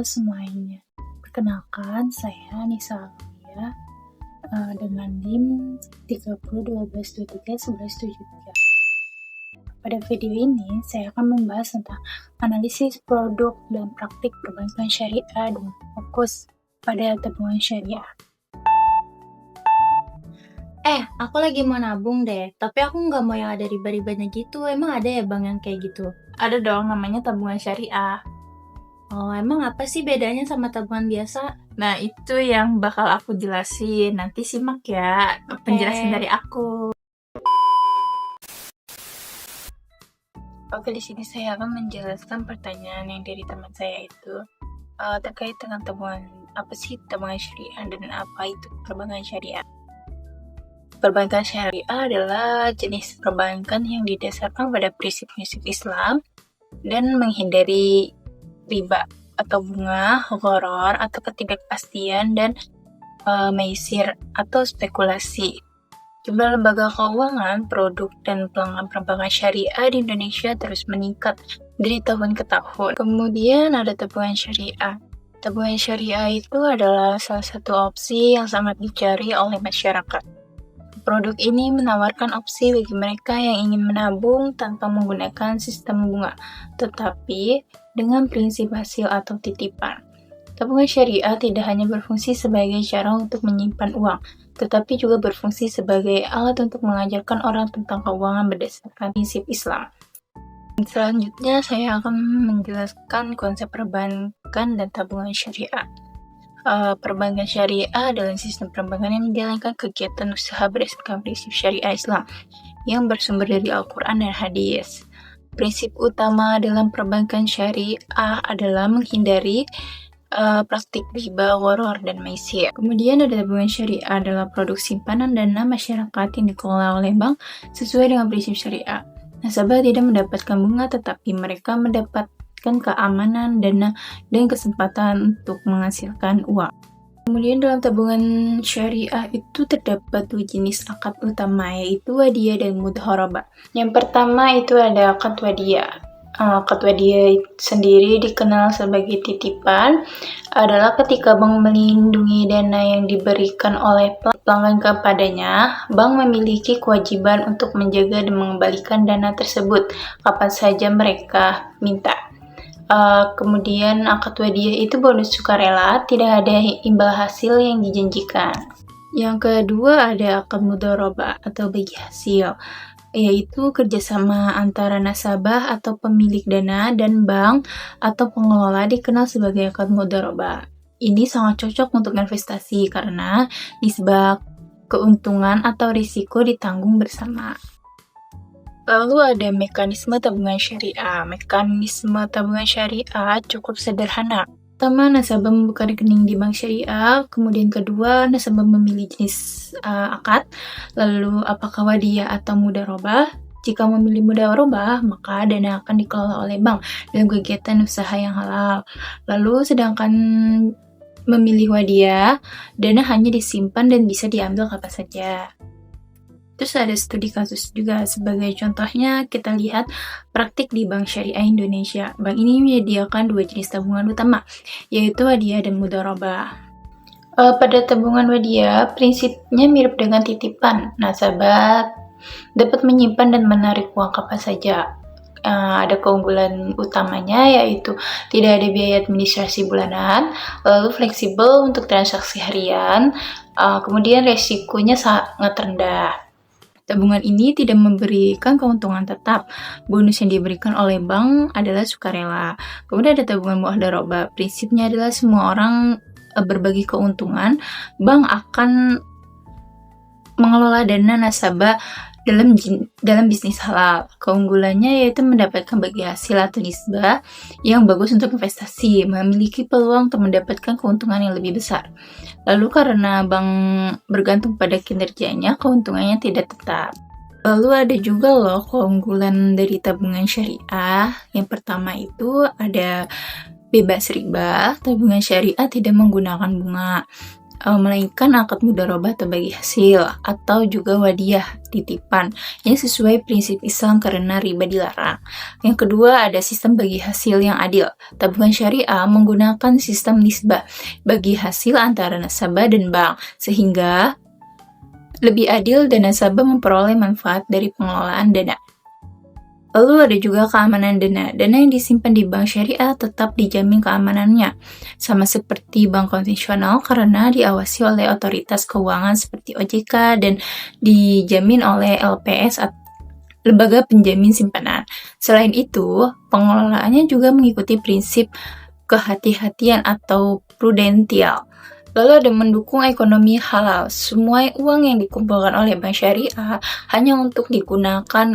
semuanya, perkenalkan saya Nisa Alia dengan NIM 3012231173. Pada video ini saya akan membahas tentang analisis produk dan praktik perbankan syariah dengan fokus pada tabungan syariah. Aku lagi mau nabung deh, tapi aku nggak mau yang ada riba-ribanya gitu. Emang ada ya bang yang kayak gitu? Ada dong, namanya tabungan syariah. Oh, emang apa sih bedanya sama tabungan biasa? Nah, itu yang bakal aku jelasin. Nanti simak ya penjelasan dari aku. Oke, di sini saya akan menjelaskan pertanyaan yang dari teman saya itu terkait dengan tabungan. Apa sih tabungan syariah dan apa itu perbankan syariah? Perbankan syariah adalah jenis perbankan yang didasarkan pada prinsip-prinsip Islam dan menghindari riba atau bunga, gharar atau ketidakpastian dan maisir atau spekulasi. Jumlah lembaga keuangan, produk, dan pelanggan perbankan syariah di Indonesia terus meningkat dari tahun ke tahun. Kemudian ada tabungan syariah. Tabungan syariah itu adalah salah satu opsi yang sangat dicari oleh masyarakat. Produk ini menawarkan opsi bagi mereka yang ingin menabung tanpa menggunakan sistem bunga, tetapi dengan prinsip hasil atau titipan. Tabungan syariah tidak hanya berfungsi sebagai cara untuk menyimpan uang, tetapi juga berfungsi sebagai alat untuk mengajarkan orang tentang keuangan berdasarkan prinsip Islam. Selanjutnya, saya akan menjelaskan konsep perbankan dan tabungan syariah. Perbankan syariah adalah sistem perbankan yang menjalankan kegiatan usaha berdasarkan prinsip syariah Islam yang bersumber dari Al-Quran dan Hadis. Prinsip utama dalam perbankan syariah adalah menghindari praktik riba, gharar, dan maisir. Kemudian ada tabungan syariah adalah produk simpanan dana masyarakat yang dikelola oleh bank sesuai dengan prinsip syariah. Nasabah tidak mendapatkan bunga, tetapi mereka mendapatkan keamanan dana dan kesempatan untuk menghasilkan uang. Kemudian dalam tabungan syariah itu terdapat dua jenis akad utama, yaitu wadiyah dan mudharabah. Yang pertama itu ada akad wadiyah. Akad wadiyah sendiri dikenal sebagai titipan, adalah ketika bank melindungi dana yang diberikan oleh pelanggan kepadanya. Bank memiliki kewajiban untuk menjaga dan mengembalikan dana tersebut kapan saja mereka minta. Kemudian akad wadiyah itu bonus sukarela, tidak ada imbal hasil yang dijanjikan. Yang kedua ada akad mudharabah atau bagi hasil, yaitu kerjasama antara nasabah atau pemilik dana dan bank atau pengelola, dikenal sebagai akad mudharabah. Ini sangat cocok untuk investasi karena nisbah keuntungan atau risiko ditanggung bersama. Lalu ada mekanisme tabungan syariah. Mekanisme tabungan syariah cukup sederhana. Pertama, nasabah membuka rekening di bank syariah. Kemudian kedua, nasabah memilih jenis akad. Lalu apakah wadiyah atau mudharabah? Jika memilih mudharabah, maka dana akan dikelola oleh bank dalam kegiatan usaha yang halal. Lalu sedangkan memilih wadiyah, dana hanya disimpan dan bisa diambil kapan saja. Terus ada studi kasus juga. Sebagai contohnya, kita lihat praktik di Bank Syariah Indonesia. Bank ini menyediakan dua jenis tabungan utama, yaitu wadiyah dan mudharabah. Pada tabungan wadiyah, prinsipnya mirip dengan titipan. Nasabah dapat menyimpan dan menarik uang kapan saja. Ada keunggulan utamanya, yaitu tidak ada biaya administrasi bulanan, lalu fleksibel untuk transaksi harian, kemudian resikonya sangat rendah. Tabungan ini tidak memberikan keuntungan tetap. Bonus yang diberikan oleh bank adalah sukarela. Kemudian ada tabungan mudharabah. Prinsipnya adalah semua orang berbagi keuntungan. Bank akan mengelola dana nasabah dalam bisnis halal. Keunggulannya yaitu mendapatkan bagi hasil atau nisbah yang bagus untuk investasi, memiliki peluang untuk mendapatkan keuntungan yang lebih besar. Lalu karena bank bergantung pada kinerjanya, keuntungannya tidak tetap. Lalu ada juga loh keunggulan dari tabungan syariah. Yang pertama itu ada bebas riba. Tabungan syariah tidak menggunakan bunga. melainkan akad mudharabah atau bagi hasil, atau juga wadiyah titipan yang sesuai prinsip Islam karena riba dilarang. Yang kedua ada sistem bagi hasil yang adil. Tabungan syariah menggunakan sistem nisbah bagi hasil antara nasabah dan bank, sehingga lebih adil dan nasabah memperoleh manfaat dari pengelolaan dana. Lalu ada juga keamanan dana. Dana yang disimpan di bank syariah tetap dijamin keamanannya, sama seperti bank konvensional karena diawasi oleh otoritas keuangan seperti OJK dan dijamin oleh LPS atau lembaga penjamin simpanan. Selain itu, pengelolaannya juga mengikuti prinsip kehati-hatian atau prudensial. Lalu ada mendukung ekonomi halal. Semua uang yang dikumpulkan oleh bank syariah hanya untuk digunakan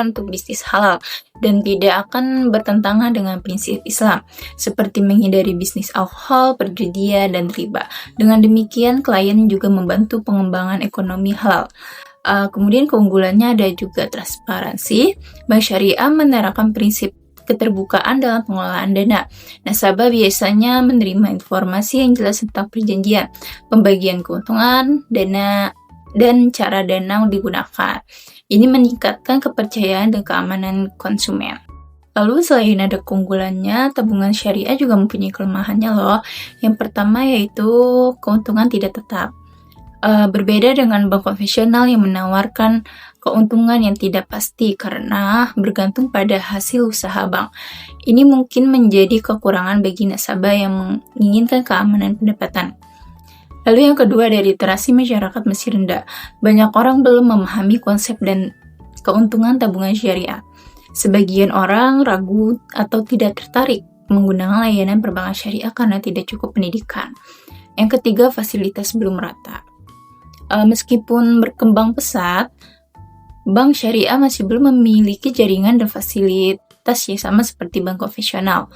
untuk bisnis halal dan tidak akan bertentangan dengan prinsip Islam, seperti menghindari bisnis alkohol, perjudian, dan riba. Dengan demikian, klien juga membantu pengembangan ekonomi halal. Kemudian keunggulannya ada juga transparansi. Bank syariah menerapkan prinsip keterbukaan dalam pengelolaan dana. Nasabah biasanya menerima informasi yang jelas tentang perjanjian, pembagian keuntungan, dana, dan cara dana digunakan. Ini meningkatkan kepercayaan dan keamanan konsumen. Lalu selain ada keunggulannya, tabungan syariah juga mempunyai kelemahannya loh. Yang pertama yaitu keuntungan tidak tetap. Berbeda dengan bank konvensional yang menawarkan keuntungan yang tidak pasti karena bergantung pada hasil usaha bank. Ini mungkin menjadi kekurangan bagi nasabah yang menginginkan keamanan pendapatan. Lalu yang kedua ada literasi masyarakat masih rendah. Banyak orang belum memahami konsep dan keuntungan tabungan syariah. Sebagian orang ragu atau tidak tertarik menggunakan layanan perbankan syariah karena tidak cukup pendidikan. Yang ketiga, fasilitas belum merata. Meskipun berkembang pesat, bank syariah masih belum memiliki jaringan dan fasilitas yang sama seperti bank konvensional,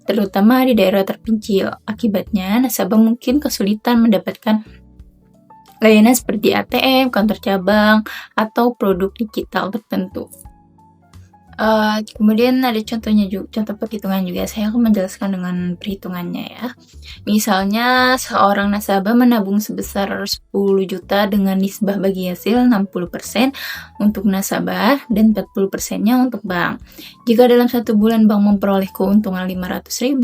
terutama di daerah terpencil. Akibatnya, nasabah mungkin kesulitan mendapatkan layanan seperti ATM, kantor cabang, atau produk digital tertentu. Kemudian ada contohnya juga, contoh perhitungan juga. Saya akan menjelaskan dengan perhitungannya ya. Misalnya seorang nasabah menabung sebesar 10 juta dengan nisbah bagi hasil 60% untuk nasabah dan 40%-nya untuk bank. Jika dalam 1 bulan bank memperoleh keuntungan 500.000,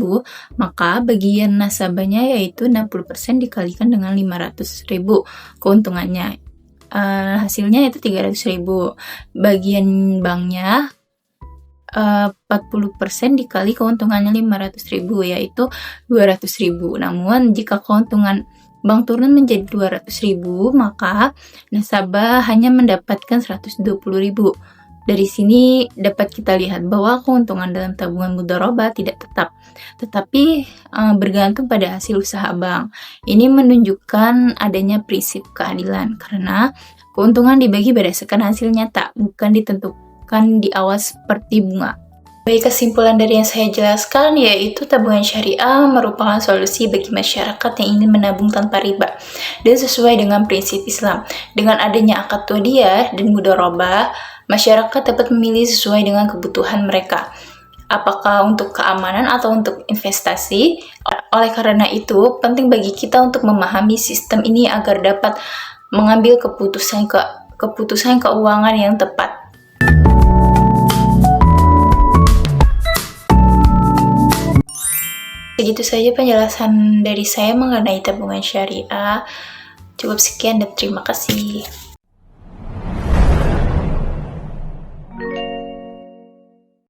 maka bagian nasabahnya yaitu 60% dikalikan dengan 500.000 keuntungannya. Hasilnya itu 300.000. Bagian banknya 40% dikali keuntungannya 500.000 yaitu 200.000. Namun jika keuntungan bank turun menjadi 200.000, maka nasabah hanya mendapatkan 120.000. Dari sini dapat kita lihat bahwa keuntungan dalam tabungan mudharabah tidak tetap, tetapi bergantung pada hasil usaha bank. Ini menunjukkan adanya prinsip keadilan karena keuntungan dibagi berdasarkan hasil nyata, bukan ditentukan di awal seperti bunga. Baik, kesimpulan dari yang saya jelaskan yaitu tabungan syariah merupakan solusi bagi masyarakat yang ingin menabung tanpa riba dan sesuai dengan prinsip Islam. Dengan adanya akad wadiyah dan mudharabah, masyarakat dapat memilih sesuai dengan kebutuhan mereka, apakah untuk keamanan atau untuk investasi. Oleh karena itu, penting bagi kita untuk memahami sistem ini agar dapat mengambil keputusan keuangan yang tepat. Begitu saja penjelasan dari saya mengenai tabungan syariah. Cukup sekian dan terima kasih.